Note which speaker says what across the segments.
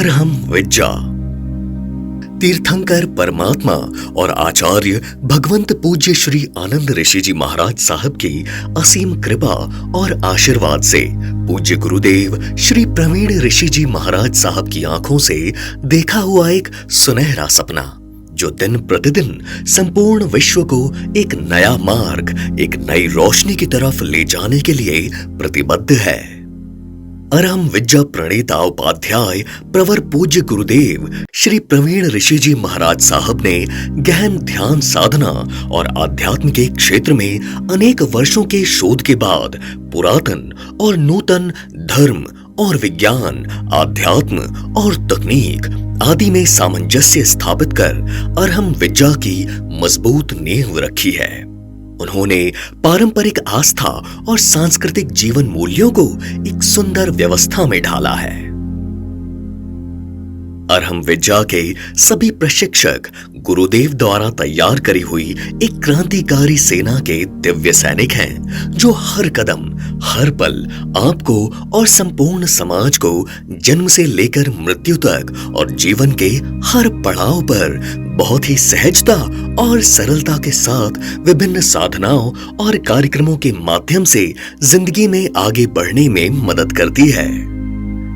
Speaker 1: अरहम विद्या। तीर्थंकर परमात्मा और आचार्य भगवंत पूज्य श्री आनंद ऋषि जी महाराज साहब की असीम कृपा और आशीर्वाद से पूज्य गुरुदेव श्री प्रवीण ऋषि जी महाराज साहब की आंखों से देखा हुआ एक सुनहरा सपना, जो दिन प्रतिदिन संपूर्ण विश्व को एक नया मार्ग, एक नई रोशनी की तरफ ले जाने के लिए प्रतिबद्ध है। अरहम विद्या प्रणेता उपाध्याय प्रवर पूज्य गुरुदेव श्री प्रवीण ऋषि जी महाराज साहब ने गहन ध्यान साधना और आध्यात्म के क्षेत्र में अनेक वर्षों के शोध के बाद पुरातन और नूतन धर्म और विज्ञान, आध्यात्म और तकनीक आदि में सामंजस्य स्थापित कर अरहम विद्या की मजबूत नींव रखी है। उन्होंने पारंपरिक आस्था और सांस्कृतिक जीवन मूल्यों को एक सुंदर व्यवस्था में ढाला है। अरहम विद्या के सभी प्रशिक्षक गुरुदेव द्वारा तैयार करी हुई एक क्रांतिकारी सेना के दिव्य सैनिक हैं, जो हर कदम, हर पल आपको और संपूर्ण समाज को जन्म से लेकर मृत्यु तक और जीवन के हर पड़ाव पर बहुत ही सहजता और सरलता के साथ विभिन्न साधनाओं और कार्यक्रमों के माध्यम से जिंदगी में आगे बढ़ने में मदद करती है।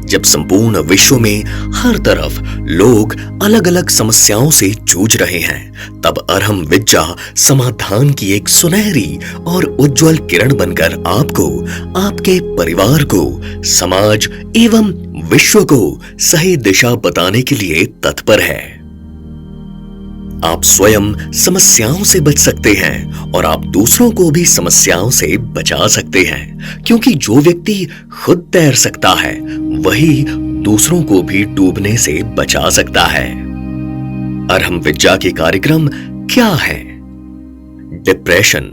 Speaker 1: जब संपूर्ण विश्व में हर तरफ लोग अलग अलग समस्याओं से जूझ रहे हैं, तब अरहम विद्या समाधान की एक सुनहरी और उज्जवल किरण बनकर आपको, आपके परिवार को, समाज एवं विश्व को सही दिशा बताने के लिए तत्पर है। आप स्वयं समस्याओं से बच सकते हैं और आप दूसरों को भी समस्याओं से बचा सकते हैं, क्योंकि जो व्यक्ति खुद तैर सकता है वही दूसरों को भी डूबने से बचा सकता है। अरहम विद्या के कार्यक्रम क्या है? डिप्रेशन,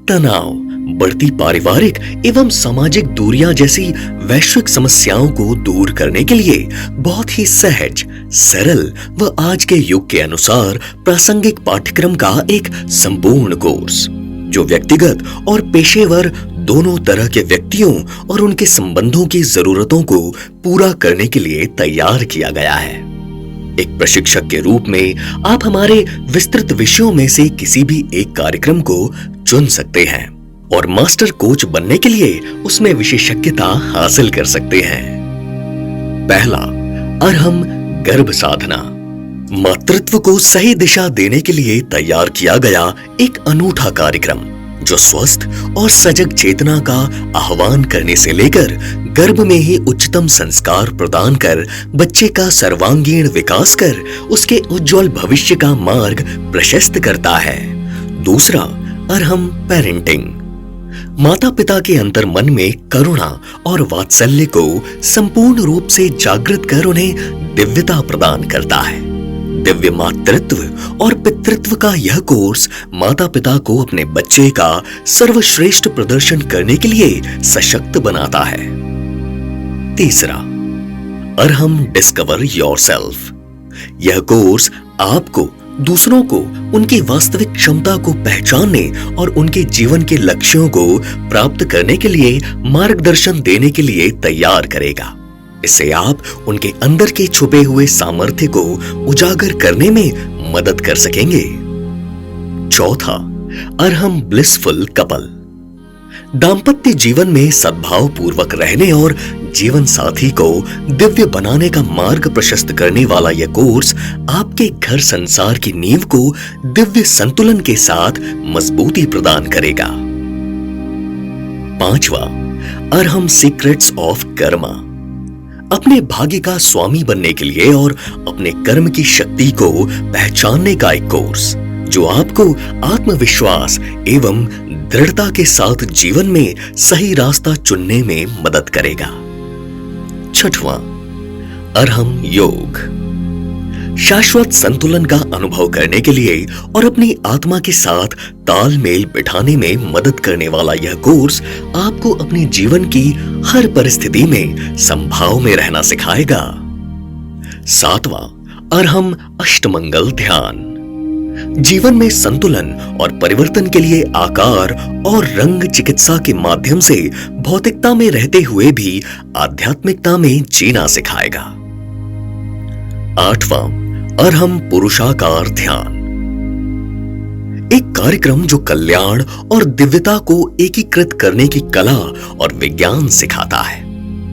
Speaker 1: तनाव, बढ़ती पारिवारिक एवं सामाजिक दूरियां जैसी वैश्विक समस्याओं को दूर करने के लिए बहुत ही सहज, सरल व आज के युग के अनुसार प्रासंगिक पाठ्यक्रम का एक संपूर्ण कोर्स, जो व्यक्तिगत और पेशेवर दोनों तरह के व्यक्तियों और उनके संबंधों की जरूरतों को पूरा करने के लिए तैयार किया गया है। एक प्रशिक्षक के रूप में आप हमारे विस्तृत विषयों में से किसी भी एक कार्यक्रम को चुन सकते हैं और मास्टर कोच बनने के लिए उसमें विशेषज्ञता हासिल कर सकते हैं। पहला, अरहम गर्भ साधना। मातृत्व को सही दिशा देने के लिए तैयार किया गया एक अनूठा कार्यक्रम, जो स्वस्थ और सजग चेतना का आह्वान करने से लेकर गर्भ में ही उच्चतम संस्कार प्रदान कर बच्चे का सर्वांगीण विकास कर उसके उज्जवल भविष्य का मार्ग प्रशस्त करता है। दूसरा, अरहम पेरेंटिंग। माता पिता के अंतर मन में करुणा और वात्सल्य को संपूर्ण रूप से जागृत कर उन्हें दिव्यता प्रदान करता है। दिव्य मातृत्व और पितृत्व का यह कोर्स माता पिता को अपने बच्चे का सर्वश्रेष्ठ प्रदर्शन करने के लिए सशक्त बनाता है। तीसरा, अरहम डिस्कवर योरसेल्फ। यह कोर्स आपको दूसरों को उनकी वास्तविक क्षमता को पहचानने और उनके जीवन के लक्ष्यों को प्राप्त करने के लिए मार्गदर्शन देने के लिए तैयार करेगा। इससे आप उनके अंदर के छुपे हुए सामर्थ्य को उजागर करने में मदद कर सकेंगे। चौथा, अरहम ब्लिसफुल कपल। दाम्पत्य जीवन में सद्भाव पूर्वक रहने और जीवन साथी को दिव्य बनाने का मार्ग प्रशस्त करने वाला यह कोर्स आपके घर संसार की नींव को दिव्य संतुलन के साथ मजबूती प्रदान करेगा। पांचवा, अरहम सीक्रेट्स ऑफ कर्मा। अपने भाग्य का स्वामी बनने के लिए और अपने कर्म की शक्ति को पहचानने का एक कोर्स, जो आपको आत्मविश्वास एवं दृढ़ता के साथ जीवन में सही रास्ता चुनने में मदद करेगा। छठवां, अरहम योग। शाश्वत संतुलन का अनुभव करने के लिए और अपनी आत्मा के साथ तालमेल बिठाने में मदद करने वाला यह कोर्स आपको अपने जीवन की हर परिस्थिति में संभाव में रहना सिखाएगा। सातवां, अरहम अष्टमंगल ध्यान। जीवन में संतुलन और परिवर्तन के लिए आकार और रंग चिकित्सा के माध्यम से भौतिकता में रहते हुए भी आध्यात्मिकता में जीना सिखाएगा। 8वां, अरहम पुरुषाकार ध्यान। एक कार्यक्रम जो कल्याण और दिव्यता को एकीकृत करने की कला और विज्ञान सिखाता है।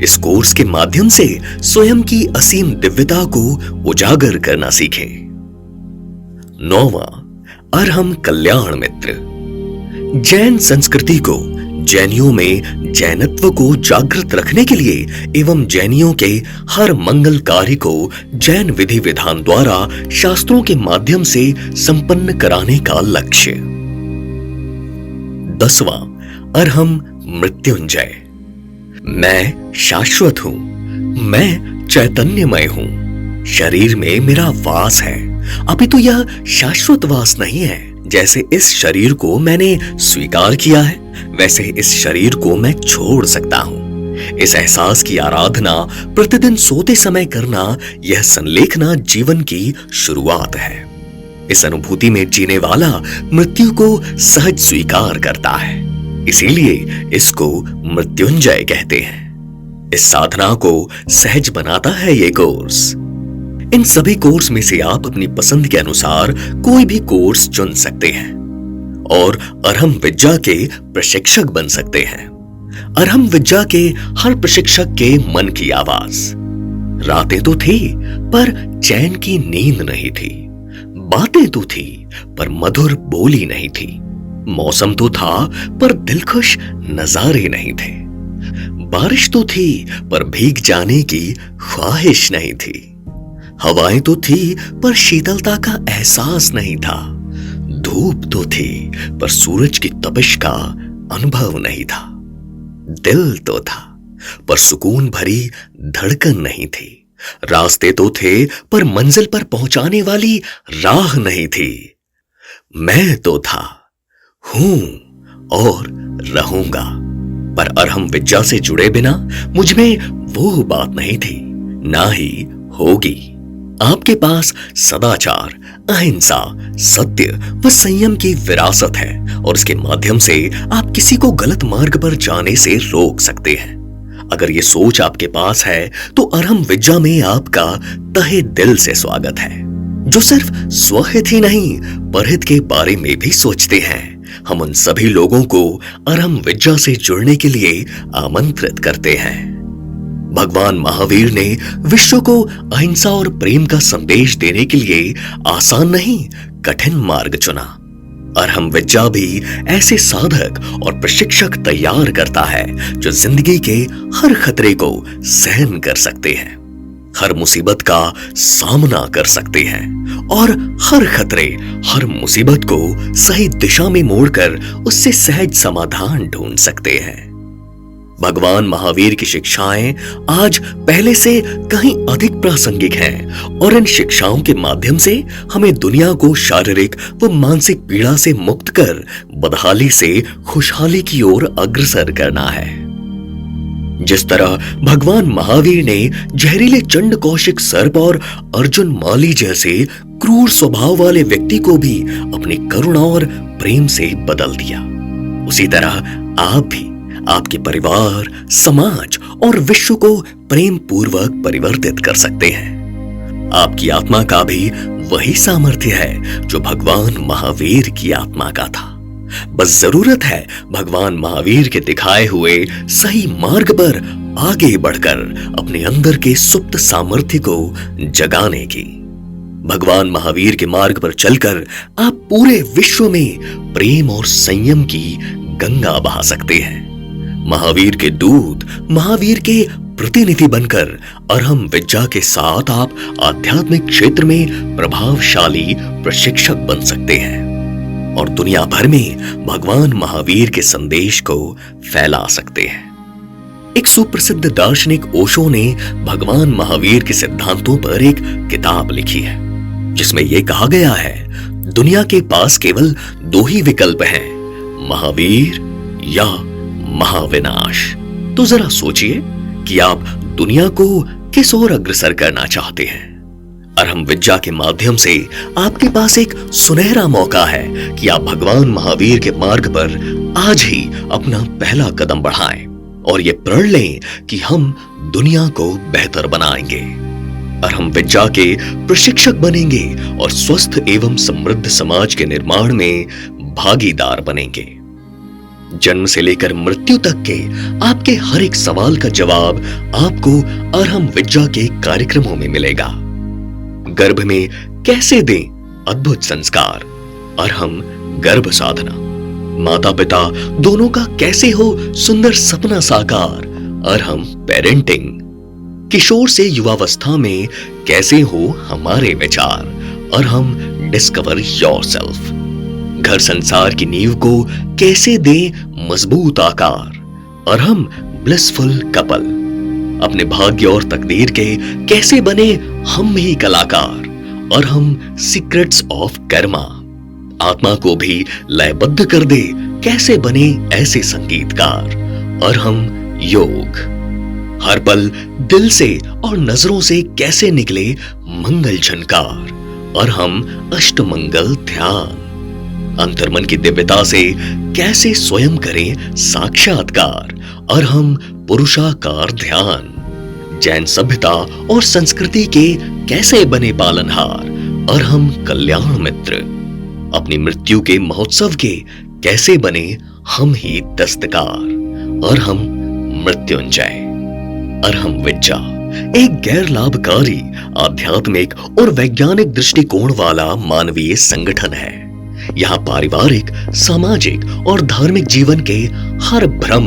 Speaker 1: इस कोर्स के माध्यम से स्वयं की असीम दिव्यता को उजागर करना सीखें। 9वां, अरहम कल्याण मित्र। जैन संस्कृति को, जैनियों में जैनत्व को जागृत रखने के लिए एवं जैनियों के हर मंगल कार्य को जैन विधि विधान द्वारा शास्त्रों के माध्यम से संपन्न कराने का लक्ष्य। 10वां, अरहम मृत्युंजय। मैं शाश्वत हूं, मैं चैतन्यमय हूं। शरीर में मेरा वास है, अपितु यह शाश्वत वास नहीं है। जैसे इस शरीर को मैंने स्वीकार किया है, वैसे इस शरीर को मैं छोड़ सकता हूं। इस एहसास की आराधना प्रतिदिन सोते समय करना, यह संलेखना जीवन की शुरुआत है। इस अनुभूति में जीने वाला मृत्यु को सहज स्वीकार करता है, इसीलिए इसको मृत्युंजय कहते हैं। इस साधना को सहज बनाता है ये कोर्स। इन सभी कोर्स में से आप अपनी पसंद के अनुसार कोई भी कोर्स चुन सकते हैं और अरहम विद्या के प्रशिक्षक बन सकते हैं। अरहम विद्या के हर प्रशिक्षक के मन की आवाज। रातें तो थी पर चैन की नींद नहीं थी, बातें तो थी पर मधुर बोली नहीं थी, मौसम तो था पर दिलखुश नजारे नहीं थे, बारिश तो थी पर भीग जाने की ख्वाहिश नहीं थी, हवाएं तो थी पर शीतलता का एहसास नहीं था, धूप तो थी पर सूरज की तपिश का अनुभव नहीं था, दिल तो था पर सुकून भरी धड़कन नहीं थी, रास्ते तो थे पर मंजिल पर पहुंचाने वाली राह नहीं थी। मैं तो था, हूं और रहूंगा, पर अरहम विद्या से जुड़े बिना मुझ में वो बात नहीं थी, ना ही होगी। आपके पास सदाचार, अहिंसा, सत्य व संयम की विरासत है और इसके माध्यम से आप किसी को गलत मार्ग पर जाने से रोक सकते हैं। अगर ये सोच आपके पास है तो अरहम विद्या में आपका तहे दिल से स्वागत है, जो सिर्फ स्वहित ही नहीं परहित के बारे में भी सोचते हैं। हम उन सभी लोगों को अरहम विद्या से जुड़ने के लिए आमंत्रित करते हैं। भगवान महावीर ने विश्व को अहिंसा और प्रेम का संदेश देने के लिए आसान नहीं कठिन मार्ग चुना। अरहम विद्या भी ऐसे साधक और प्रशिक्षक तैयार करता है जो जिंदगी के हर खतरे को सहन कर सकते हैं, हर मुसीबत का सामना कर सकते हैं और हर खतरे, हर मुसीबत को सही दिशा में मोड़कर उससे सहज समाधान ढूंढ सकते हैं। भगवान महावीर की शिक्षाएं आज पहले से कहीं अधिक प्रासंगिक हैं और इन शिक्षाओं के माध्यम से हमें दुनिया को शारीरिक व मानसिक पीड़ा से मुक्त कर बदहाली से खुशहाली की ओर अग्रसर करना है। जिस तरह भगवान महावीर ने जहरीले चंड कौशिक सर्प और अर्जुन माली जैसे क्रूर स्वभाव वाले व्यक्ति को भी अपनी करुणा और प्रेम से बदल दिया, उसी तरह आप भी आपके परिवार, समाज और विश्व को प्रेम पूर्वक परिवर्तित कर सकते हैं। आपकी आत्मा का भी वही सामर्थ्य है जो भगवान महावीर की आत्मा का था। बस जरूरत है भगवान महावीर के दिखाए हुए सही मार्ग पर आगे बढ़कर अपने अंदर के सुप्त सामर्थ्य को जगाने की। भगवान महावीर के मार्ग पर चलकर आप पूरे विश्व में प्रेम और संयम की गंगा बहा सकते हैं। महावीर के दूत, महावीर के प्रतिनिधि बनकर अरहम विद्या के साथ आप आध्यात्मिक क्षेत्र में प्रभावशाली प्रशिक्षक बन सकते हैं और दुनिया भर में भगवान महावीर के संदेश को फैला सकते हैं। एक सुप्रसिद्ध दार्शनिक ओशो ने भगवान महावीर के सिद्धांतों पर एक किताब लिखी है, जिसमें यह कहा गया है, दुनिया के पास केवल दो ही विकल्प हैं, महावीर या महाविनाश। तो जरा सोचिए कि आप दुनिया को किस ओर अग्रसर करना चाहते हैं। अरहम विद्या के माध्यम से आपके पास एक सुनहरा मौका है कि आप भगवान महावीर के मार्ग पर आज ही अपना पहला कदम बढ़ाएं और ये प्रण लें कि हम दुनिया को बेहतर बनाएंगे। अरहम विद्या के प्रशिक्षक बनेंगे और स्वस्थ एवं समृद्ध समाज के निर्माण में भागीदार बनेंगे। जन्म से लेकर मृत्यु तक के आपके हर एक सवाल का जवाब आपको अरहम विद्या के कार्यक्रमों में मिलेगा। गर्भ में कैसे दें अद्भुत संस्कार, अरहम गर्भ साधना। माता पिता दोनों का कैसे हो सुंदर सपना साकार, अरहम पेरेंटिंग। किशोर से युवावस्था में कैसे हो हमारे विचार, अरहम डिस्कवर योरसेल्फ। घर संसार की नींव को कैसे दें मजबूत आकार, अरहम ब्लिसफुल कपल। अपने भाग्य और तकदीर के कैसे बने हम ही कलाकार, अरहम सीक्रेट्स ऑफ कर्मा। आत्मा को भी लयबद्ध कर दे कैसे बने ऐसे संगीतकार, अरहम योग। हर पल दिल से और नजरों से कैसे निकले मंगल झनकार, अरहम अष्टमंगल ध्यान। अंतर्मन की दिव्यता से कैसे स्वयं करें साक्षात्कार, अरहम पुरुषाकार ध्यान। जैन सभ्यता और संस्कृति के कैसे बने पालनहार, अरहम कल्याण मित्र। अपनी मृत्यु के महोत्सव के कैसे बने हम ही दस्तकार, अरहम मृत्युंजय। अरहम विद्या एक गैर लाभकारी, आध्यात्मिक और वैज्ञानिक दृष्टिकोण वाला मानवीय संगठन है। यहाँ पारिवारिक, सामाजिक और धार्मिक जीवन के हर भ्रम,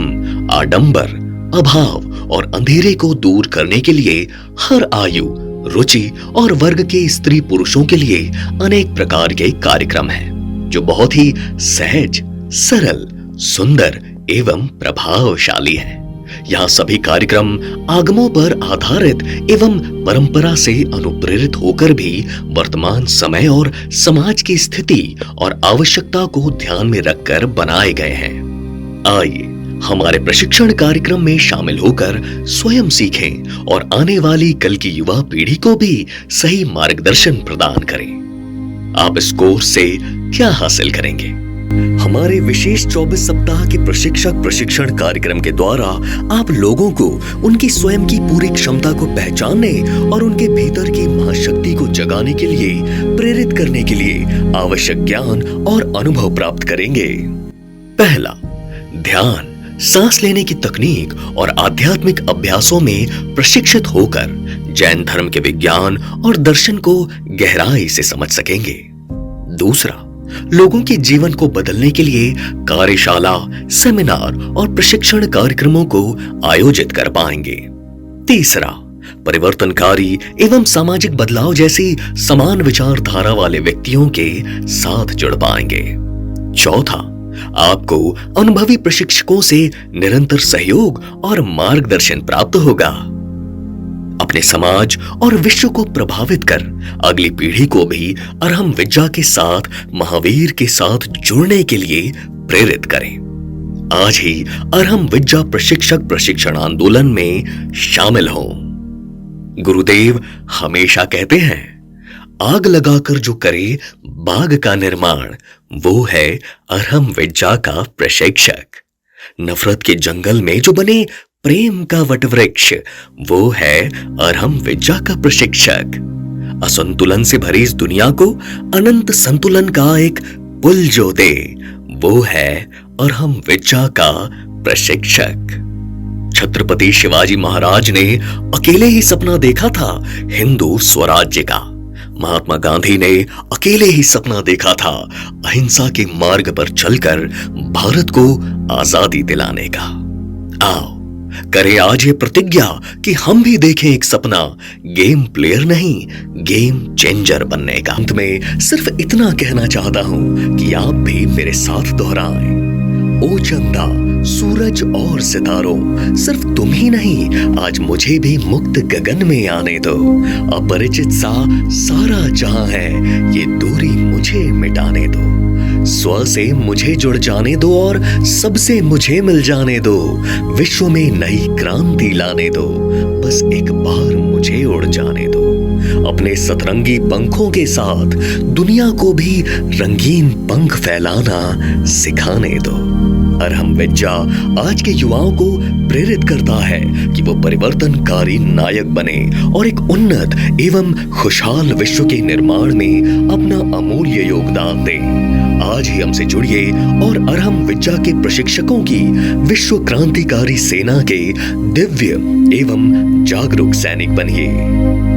Speaker 1: आडंबर, अभाव और अंधेरे को दूर करने के लिए हर आयु, रुचि और वर्ग के स्त्री पुरुषों के लिए अनेक प्रकार के कार्यक्रम हैं, जो बहुत ही सहज, सरल, सुंदर एवं प्रभावशाली हैं। यहाँ सभी कार्यक्रम आगमों पर आधारित एवं परंपरा से अनुप्रेरित होकर भी वर्तमान समय और समाज की स्थिति और आवश्यकता को ध्यान में रखकर बनाए गए हैं। आइए हमारे प्रशिक्षण कार्यक्रम में शामिल होकर स्वयं सीखें और आने वाली कल की युवा पीढ़ी को भी सही मार्गदर्शन प्रदान करें। आप इस कोर्स से क्या हासिल करेंगे? हमारे विशेष 24 सप्ताह के प्रशिक्षक प्रशिक्षण कार्यक्रम के द्वारा आप लोगों को उनकी स्वयं की पूरी क्षमता को पहचानने और उनके भीतर की महाशक्ति को जगाने के लिए प्रेरित करने के लिए आवश्यक ज्ञान और अनुभव प्राप्त करेंगे। पहला, ध्यान, सांस लेने की तकनीक और आध्यात्मिक अभ्यासों में प्रशिक्षित होकर जैन धर्म के विज्ञान और दर्शन को गहराई से समझ सकेंगे। दूसरा, लोगों के जीवन को बदलने के लिए कार्यशाला, सेमिनार और प्रशिक्षण कार्यक्रमों को आयोजित कर पाएंगे। तीसरा, परिवर्तनकारी एवं सामाजिक बदलाव जैसी समान विचारधारा वाले व्यक्तियों के साथ जुड़ पाएंगे। चौथा, आपको अनुभवी प्रशिक्षकों से निरंतर सहयोग और मार्गदर्शन प्राप्त होगा। अपने समाज और विश्व को प्रभावित कर अगली पीढ़ी को भी अरहम विद्या के साथ महावीर के साथ जुड़ने के लिए प्रेरित करें। आज ही अरहम विद्या प्रशिक्षक प्रशिक्षण आंदोलन में शामिल हों। गुरुदेव हमेशा कहते हैं, आग लगाकर जो करे बाग का निर्माण, वो है अरहम विद्या का प्रशिक्षक। नफरत के जंगल में जो बने प्रेम का वटवृक्ष, वो है अरहम विद्या का प्रशिक्षक। असंतुलन से भरी इस दुनिया को अनंत संतुलन का एक पुल जो दे, वो है अरहम विद्या का प्रशिक्षक। छत्रपति शिवाजी महाराज ने अकेले ही सपना देखा था हिंदू स्वराज्य का। महात्मा गांधी ने अकेले ही सपना देखा था अहिंसा के मार्ग पर चलकर भारत को आजादी दिलाने का। आओ करें आज ये प्रतिज्ञा कि हम भी देखें एक सपना, गेम प्लेयर नहीं गेम चेंजर बनने का। अंत में सिर्फ इतना कहना चाहता हूं कि आप भी मेरे साथ दोहराएं। ओ चंदा, सूरज और सितारों, सिर्फ तुम ही नहीं, आज मुझे भी मुक्त गगन में आने दो। अपरिचित सा सारा जहां है, ये दूरी मुझे मिटाने दो। स्व से मुझे जुड़ जाने दो और सबसे मुझे मिल जाने दो। विश्व में नई क्रांति लाने दो, बस एक बार मुझे उड़ जाने दो। अपने सतरंगी पंखों के साथ दुनिया को भी रंगीन पंख फैलाना सिखाने दो। अरहम विद्या आज के युवाओं को प्रेरित करता है कि वो परिवर्तनकारी नायक बने और एक उन्नत एवं खुशहाल विश्व के निर्माण में अपना अमूल्य योगदान दें। आज ही हमसे जुड़िए और अरहम विद्या के प्रशिक्षकों की विश्व क्रांतिकारी सेना के दिव्य एवं जागरूक सैनिक बनिए।